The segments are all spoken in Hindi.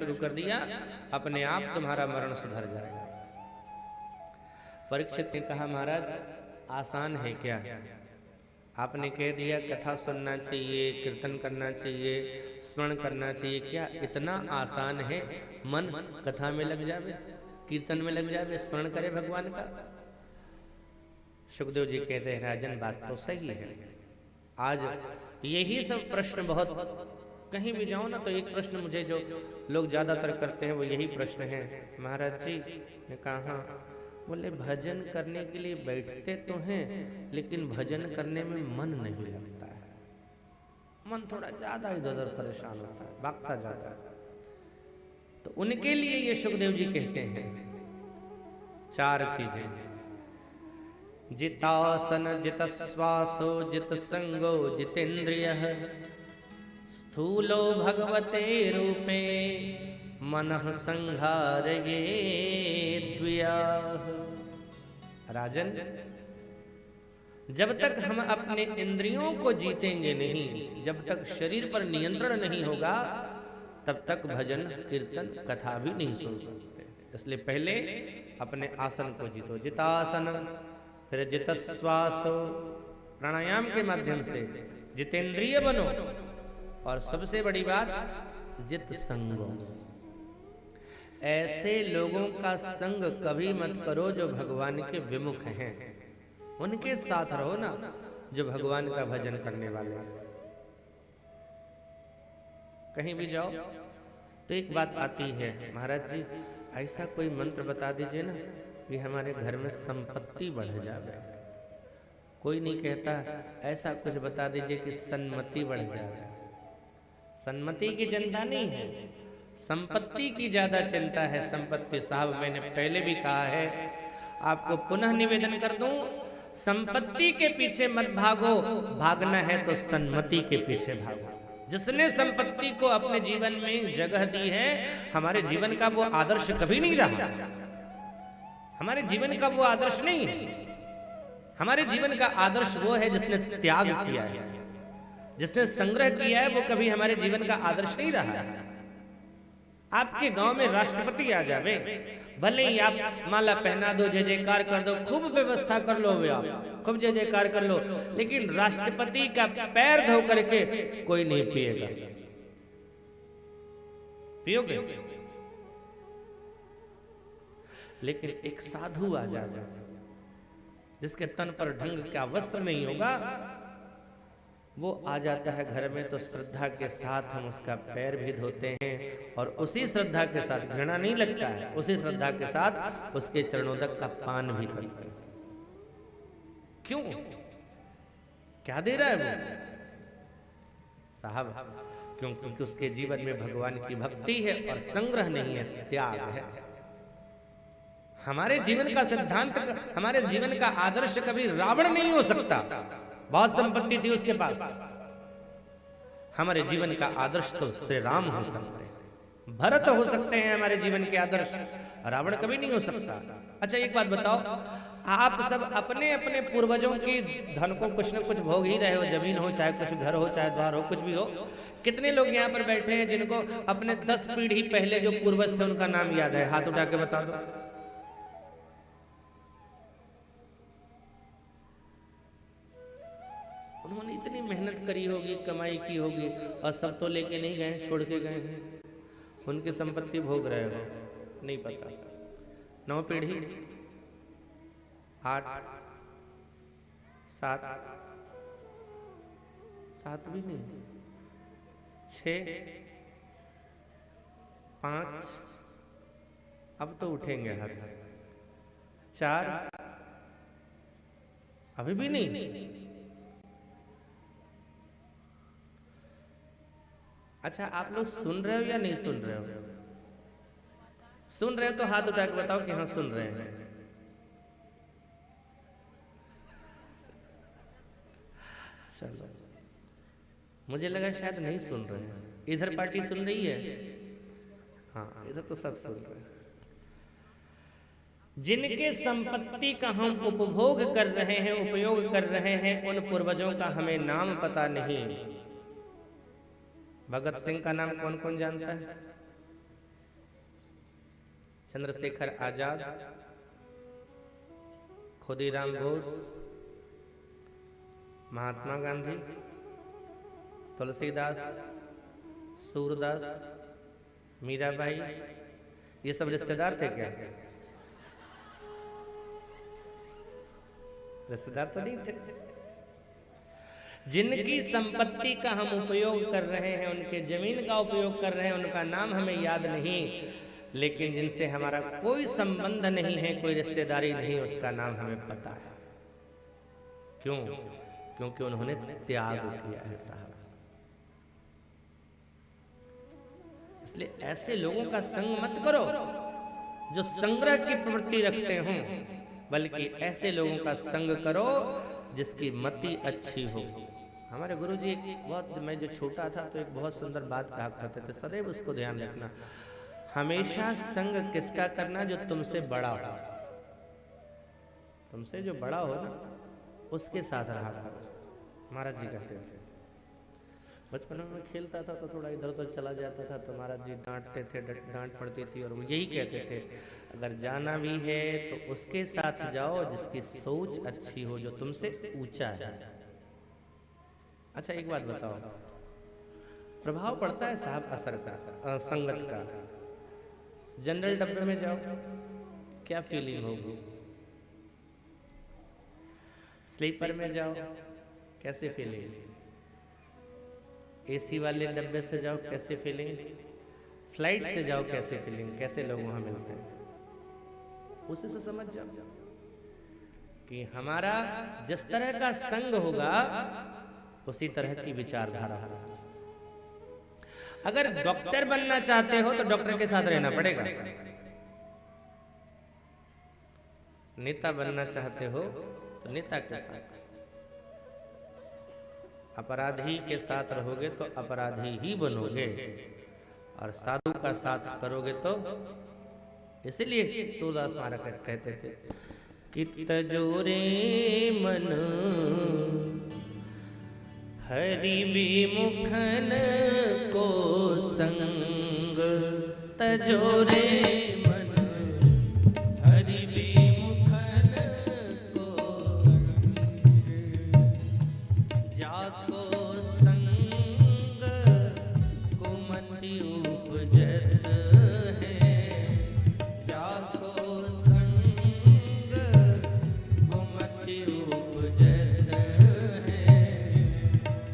शुरू कर दिया, अपने आप तुम्हारा मरण सुधर जाएगा। परीक्षित ने कहा, महाराज आसान है क्या? आपने कह दिया कथा सुनना चाहिए, कीर्तन करना चाहिए, स्मरण करना चाहिए, क्या इतना आसान है मन कथा में लग जावे, कीर्तन में लग जावे, स्मरण करे भगवान का? सुखदेव जी कहते हैं, राजन बात तो सही है। आज यही सब प्रश्न बहुत, कहीं भी जाओ ना तो एक प्रश्न मुझे जो लोग ज्यादातर करते हैं वो यही प्रश्न है, महाराज जी ने कहा, बोले भजन करने के लिए बैठते तो हैं लेकिन भजन करने में मन नहीं लगता है, मन थोड़ा ज्यादा इधर उधर परेशान होता है, भागता जाता है। तो उनके लिए ये सुखदेव जी कहते हैं चार चीजें, जितासन जित श्वासो जित संगो जितेन्द्रियः, स्थूलो भगवते रूपे मनः संघारये द्वियाः। राजन, जब तक हम अपने इंद्रियों को जीतेंगे नहीं, जब तक शरीर पर नियंत्रण नहीं होगा, तब तक भजन कीर्तन कथा भी नहीं सुन सकते। इसलिए पहले अपने आसन को जीतो, जितासन, फिर जितश्वासो, प्राणायाम के माध्यम से जितेंद्रिय बनो, और सबसे बड़ी बात जित संगो, ऐसे लोगों का संग कभी मत करो जो भगवान के विमुख हैं, उनके साथ रहो ना जो भगवान का भजन करने वाले हैं। कहीं भी जाओ तो एक बात आती है, महाराज जी ऐसा कोई मंत्र बता दीजिए ना कि हमारे घर में संपत्ति बढ़ जाए। कोई नहीं कहता ऐसा कुछ बता दीजिए कि सन्मति बढ़ जाए। सन्मति की चिंता नहीं है, संपत्ति की ज्यादा चिंता है। संपत्ति, साहब मैंने पहले भी कहा है, आपको पुनः निवेदन कर दूं, संपत्ति के पीछे मत भागो, भागना है तो सन्मति के पीछे भागो। जिसने संपत्ति को अपने जीवन में जगह दी है, हमारे जीवन का वो आदर्श कभी नहीं रहा, हमारे जीवन का वो आदर्श नहीं है। हमारे जीवन का आदर्श वो है जिसने त्याग किया है, जिसने संग्रह किया है, वो कभी हमारे जीवन का आदर्श नहीं रहा। आपके गांव में राष्ट्रपति आ जावे, भले ही आप माला पहना दो, जय जयकार कर दो, खूब व्यवस्था कर लो, आप खूब जय जयकार कर लो, लेकिन राष्ट्रपति का पैर धो करके कोई नहीं पिएगा। पियोगे? लेकिन एक साधु आ जाए जिसके तन पर ढंग का वस्त्र नहीं होगा, वो आ जाता है घर में, तो श्रद्धा के साथ हम उसका पैर भी धोते हैं, और उसी श्रद्धा के साथ, घृणा नहीं लगता है, उसी श्रद्धा के साथ उसके चरणोदक का पान भी करते हैं। क्यों? क्या दे रहा है वो? साहब, क्योंकि उसके जीवन में भगवान की भक्ति है और संग्रह नहीं है, त्याग है। हमारे जीवन का सिद्धांत, हमारे जीवन का आदर्श कभी रावण नहीं हो सकता। बहुत संपत्ति थी उसके पास, हमारे जीवन का आदर्श तो श्री राम हो सकते हैं, भरत हो सकते हैं हमारे जीवन के आदर्श, रावण कभी नहीं हो सकता। अच्छा एक बात बताओ, आप सब अपने अपने पूर्वजों के धन को कुछ न कुछ भोग ही रहे हो, जमीन हो, चाहे कुछ घर हो, चाहे द्वार हो, कुछ भी हो। कितने लोग यहाँ पर बैठे हैं जिनको अपने 10 पीढ़ी पहले जो पूर्वज थे उनका नाम याद है? हाथ उठा के बता दो। उन्होंने इतनी मेहनत करी होगी, कमाई की होगी, और सब तो लेके नहीं गए, छोड़ के गए हैं। उनकी संपत्ति भोग रहे हो, नहीं पता। 9 पीढ़ी, 8, 7 भी नहीं, 6, 5, अब तो उठेंगे हाथ, 4, अभी भी नहीं। अच्छा आप लोग सुन रहे हो या नहीं सुन रहे हो? सुन रहे हो तो हाथ उठा के बताओ कि हाँ सुन रहे हैं। चलो, मुझे लगा शायद नहीं सुन रहे हैं। इधर पार्टी सुन रही है? हाँ, इधर तो सब सुन रहे हैं। जिनके संपत्ति का हम उपभोग कर रहे हैं, उपयोग कर रहे हैं, उन पूर्वजों का हमें नाम पता नहीं। भगत सिंह का नाम कौन कौन जानता है? चंद्रशेखर आजाद, खुदीराम बोस, महात्मा गांधी, तुलसीदास, सूरदास, मीराबाई, ये सब रिश्तेदार थे क्या? रिश्तेदार तो नहीं थे। जिनकी संपत्ति का हम उपयोग कर रहे हैं, उनके जमीन का उपयोग कर रहे हैं, उनका नाम हमें याद नहीं, लेकिन जिनसे हमारा कोई संबंध नहीं है, कोई रिश्तेदारी नहीं, उसका नाम हमें पता है। क्यों? क्योंकि उन्होंने त्याग किया है साहब। इसलिए ऐसे लोगों का संग मत करो जो संग्रह की प्रवृत्ति रखते हों, बल्कि ऐसे लोगों का संग करो जिसकी मति अच्छी हो। हमारे गुरुजी एक बहुत, मैं जो छोटा था तो एक बहुत सुंदर बात कहा करते थे, सदैव उसको ध्यान रखना, हमेशा संग किसका करना? जो तुमसे बड़ा हो। तुमसे जो बड़ा हो ना, उसके साथ रहा करो। महाराज जी कहते थे, बचपन में मैं खेलता था तो थोड़ा इधर उधर चला जाता था तो महाराज जी डांटते थे, डांट पड़ती थी, और वो यही कहते थे, अगर जाना भी है तो उसके साथ जाओ जिसकी सोच अच्छी हो, जो तुमसे ऊंचा है। अच्छा एक बात बताओ, प्रभाव पड़ता है साहब असर का, संगत का। जनरल डब्बे में जाओ, क्या फीलिंग होगी? स्लीपर में जाओ, कैसे फीलिंग? एसी वाले डब्बे से जाओ, कैसे फीलिंग? फ्लाइट से जाओ, कैसे फीलिंग? कैसे लोग वहां मिलते हैं, उसी से समझ जाओ कि हमारा जिस तरह का संग होगा उसी तरह की विचारधारा होगी। अगर डॉक्टर बनना चाहते हो तो डॉक्टर के साथ रहना पड़ेगा, नेता बनना चाहते हो तो नेता के साथ, अपराधी के साथ रहोगे तो अपराधी ही बनोगे, और साधु का साथ करोगे तो। इसलिए सूरदास महाराज कहते थे कि तजोरे मन हरि विमुखन को संग, तजोरे मन हरि विमुखन को संग, जाको संग कुमति उपजत है, जाको संग कुमति उपजत है,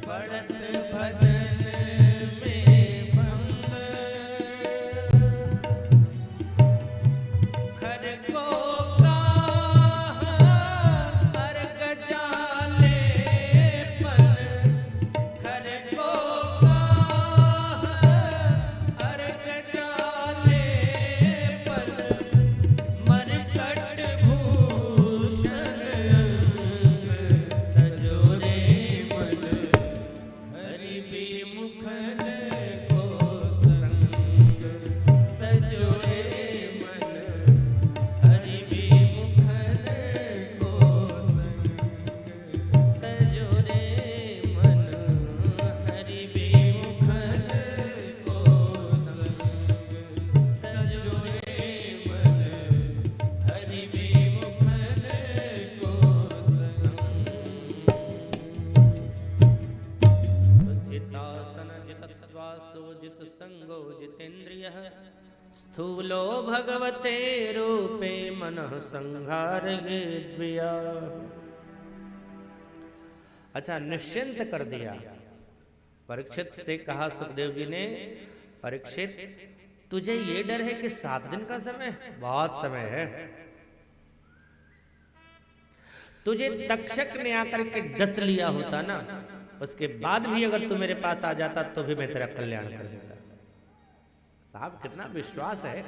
पढ़त भजन में भंग, खर को काहा अर्घ जाले पन, खर को काहा अर्घ जाले पन, मरकट भूषण अंग, तजोरे मन हरि विमुखन को संग, तजोरे मन हरि विमुखन को संग, तजोरे मन हरि विमुखन को संग, तजोरे मन हरि विमुखन को संग। जितासन जितश्वासो जितसंगो जितेन्द्रियः, स्थूलो भगवते रूपे मनः संहारयेद्विया। अच्छा, निश्चिंत कर दिया। परीक्षित से कहा सुखदेव जी ने, परीक्षित तुझे ये डर है कि 7 दिन का समय, बहुत समय है। तुझे तक्षक ने आकर के डस लिया होता ना, उसके बाद भी अगर तू मेरे पास आ जाता तो भी मैं तेरा कल्याण कर देता। साहब कितना विश्वास है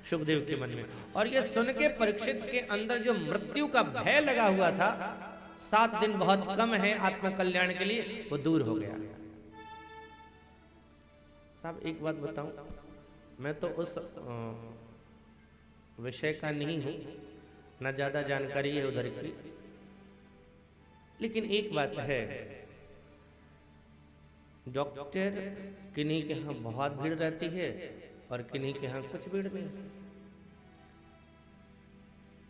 सुखदेव के मन में। और ये सुन के परीक्षित के अंदर जो मृत्यु का भय लगा हुआ था, 7 दिन बहुत कम है आत्म कल्याण के लिए, वो दूर हो गया। साहब एक बात बताऊं, मैं तो उस विषय का नहीं हूं, ना ज्यादा जानकारी है उधर की, लेकिन एक बात है, डॉक्टर किन्हीं के यहाँ बहुत भीड़ रहती है और किन्हीं के यहाँ कुछ भीड़ नहीं।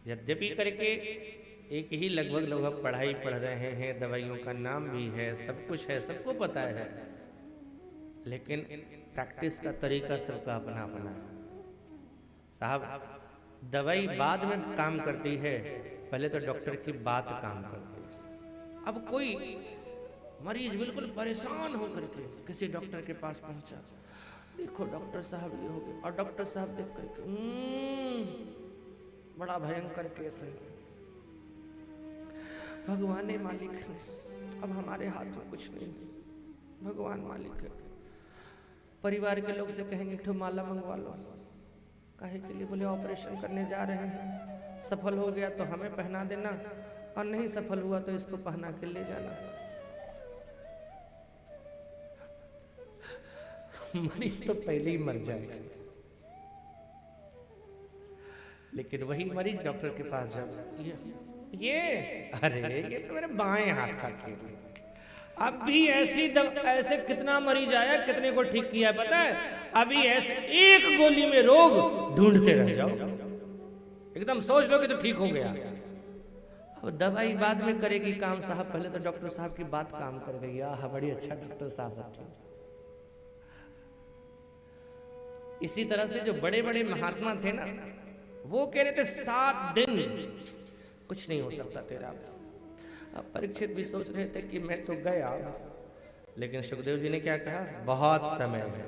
यद्यपि करके एक ही लगभग पढ़ाई पढ़ रहे हैं, दवाइयों का नाम भी है, सब कुछ है, सबको पता है, लेकिन प्रैक्टिस का तरीका सबका अपना अपना है। साहब, दवाई बाद में काम करती है, पहले तो डॉक्टर की बात काम करती है। अब कोई मरीज बिल्कुल परेशान होकर के किसी डॉक्टर के पास पहुंचा, देखो डॉक्टर साहब ये हो गया, और डॉक्टर साहब देख करके बड़ा भयंकर केस है, भगवान मालिक है, अब हमारे हाथ में कुछ नहीं, भगवान मालिक है। परिवार के लोग से कहेंगे एक ठो माला मंगवा लो, काहे के लिए? बोले ऑपरेशन करने जा रहे हैं, सफल हो गया तो हमें पहना देना, और नहीं सफल हुआ तो इसको पहना के ले जाना। मरीज तो पहले ही मर जाएगा, लेकिन वही मरीज डॉक्टर के पास जाओ, ये अरे ये तो मेरे बाएं हाथ का खेल है। अब भी ऐसे कितना मरीज आया, कितने को ठीक किया पता है? अभी ऐसे एक गोली में रोग ढूंढते रह जाओ, एकदम सोच लो कि तो ठीक हो गया। अब दवाई बाद में करेगी काम साहब, पहले तो डॉक्टर साहब की बात काम कर गई। आह, बड़ी अच्छा डॉक्टर साहब थे। इसी तरह से जो बड़े बड़े महात्मा थे ना, वो कह रहे थे 7 दिन कुछ नहीं हो सकता तेरा। अब परीक्षित भी सोच रहे थे कि मैं तो गया, लेकिन सुखदेव जी ने क्या कहा? बहुत समय है,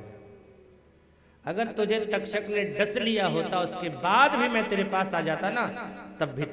अगर तुझे तक्षक ने डस लिया होता उसके बाद भी मैं तेरे पास आ जाता ना, तब भी